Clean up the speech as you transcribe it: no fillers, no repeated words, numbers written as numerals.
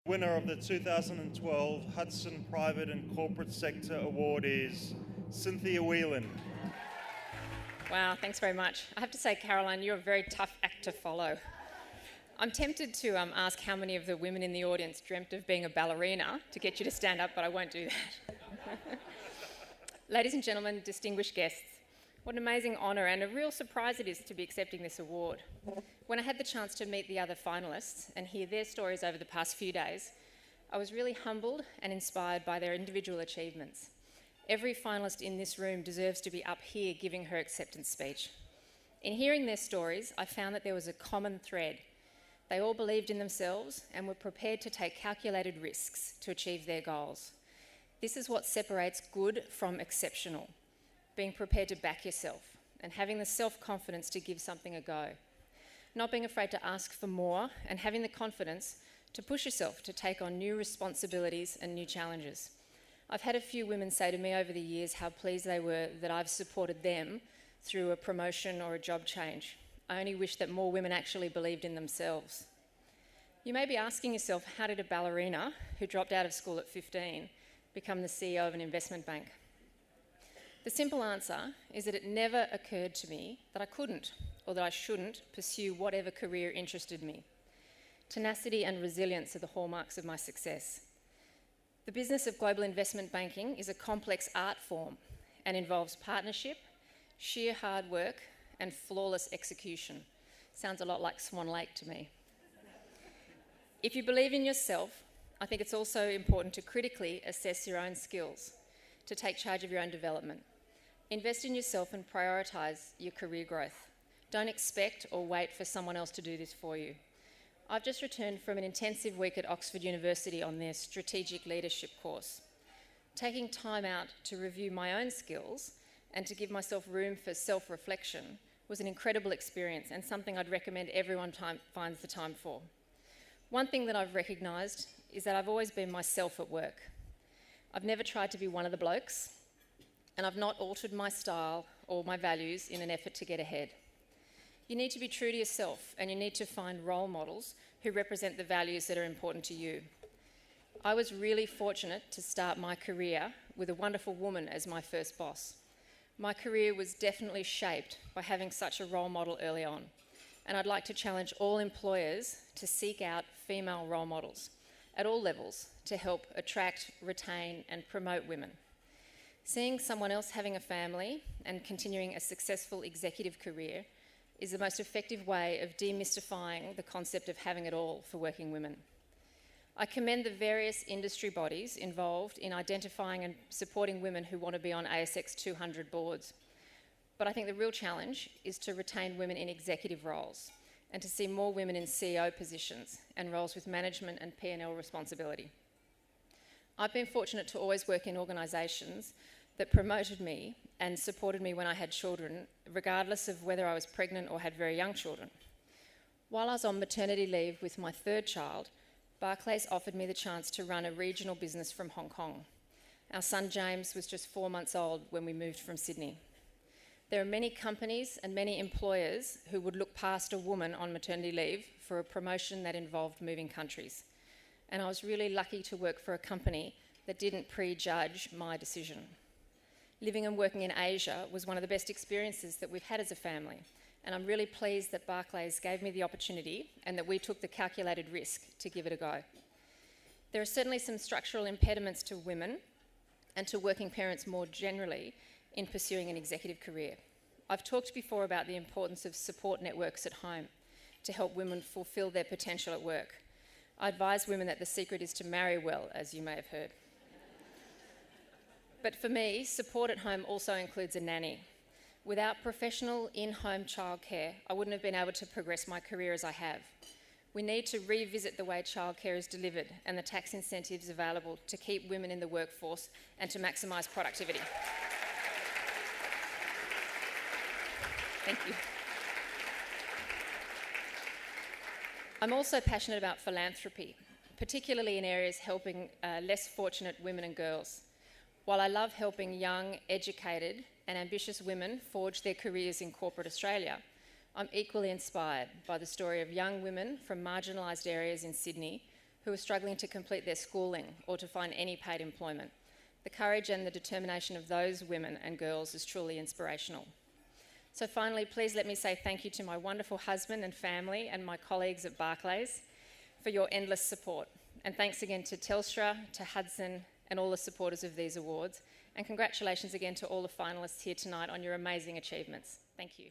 Winner of the 2012 Hudson Private and Corporate Sector Award is Cynthia Whelan. Wow, thanks very much. I have to say, Caroline, you're a very tough act to follow. I'm tempted to ask how many of the women in the audience dreamt of being a ballerina to get you to stand up, but I won't do that. Ladies and gentlemen, distinguished guests, what an amazing honour and a real surprise it is to be accepting this award. When I had the chance to meet the other finalists and hear their stories over the past few days, I was really humbled and inspired by their individual achievements. Every finalist in this room deserves to be up here giving her acceptance speech. In hearing their stories, I found that there was a common thread. They all believed in themselves and were prepared to take calculated risks to achieve their goals. This is what separates good from exceptional. Being prepared to back yourself and having the self-confidence to give something a go. Not being afraid to ask for more and having the confidence to push yourself to take on new responsibilities and new challenges. I've had a few women say to me over the years how pleased they were that I've supported them through a promotion or a job change. I only wish that more women actually believed in themselves. You may be asking yourself, how did a ballerina who dropped out of school at 15 become the CEO of an investment bank? The simple answer is that it never occurred to me that I couldn't or that I shouldn't pursue whatever career interested me. Tenacity and resilience are the hallmarks of my success. The business of global investment banking is a complex art form and involves partnership, sheer hard work, and flawless execution. Sounds a lot like Swan Lake to me. If you believe in yourself, I think it's also important to critically assess your own skills, to take charge of your own development. Invest in yourself and prioritise your career growth. Don't expect or wait for someone else to do this for you. I've just returned from an intensive week at Oxford University on their strategic leadership course. Taking time out to review my own skills and to give myself room for self-reflection was an incredible experience and something I'd recommend everyone finds the time for. One thing that I've recognised is that I've always been myself at work. I've never tried to be one of the blokes, and I've not altered my style or my values in an effort to get ahead. You need to be true to yourself, and you need to find role models who represent the values that are important to you. I was really fortunate to start my career with a wonderful woman as my first boss. My career was definitely shaped by having such a role model early on, and I'd like to challenge all employers to seek out female role models at all levels to help attract, retain, and promote women. Seeing someone else having a family and continuing a successful executive career is the most effective way of demystifying the concept of having it all for working women. I commend the various industry bodies involved in identifying and supporting women who want to be on ASX 200 boards. But I think the real challenge is to retain women in executive roles and to see more women in CEO positions and roles with management and P&L responsibility. I've been fortunate to always work in organisations that promoted me and supported me when I had children, regardless of whether I was pregnant or had very young children. While I was on maternity leave with my third child, Barclays offered me the chance to run a regional business from Hong Kong. Our son James was just 4 months old when we moved from Sydney. There are many companies and many employers who would look past a woman on maternity leave for a promotion that involved moving countries. And I was really lucky to work for a company that didn't prejudge my decision. Living and working in Asia was one of the best experiences that we've had as a family, and I'm really pleased that Barclays gave me the opportunity and that we took the calculated risk to give it a go. There are certainly some structural impediments to women and to working parents more generally in pursuing an executive career. I've talked before about the importance of support networks at home to help women fulfil their potential at work. I advise women that the secret is to marry well, as you may have heard. But for me, support at home also includes a nanny. Without professional in-home childcare, I wouldn't have been able to progress my career as I have. We need to revisit the way childcare is delivered and the tax incentives available to keep women in the workforce and to maximise productivity. Thank you. I'm also passionate about philanthropy, particularly in areas helping less fortunate women and girls. While I love helping young, educated and ambitious women forge their careers in corporate Australia, I'm equally inspired by the story of young women from marginalised areas in Sydney who who are struggling to complete their schooling or to find any paid employment. The courage and the determination of those women and girls is truly inspirational. So finally, please let me say thank you to my wonderful husband and family and my colleagues at Barclays for your endless support. And thanks again to Telstra, to Hudson, and all the supporters of these awards. And congratulations again to all the finalists here tonight on your amazing achievements. Thank you.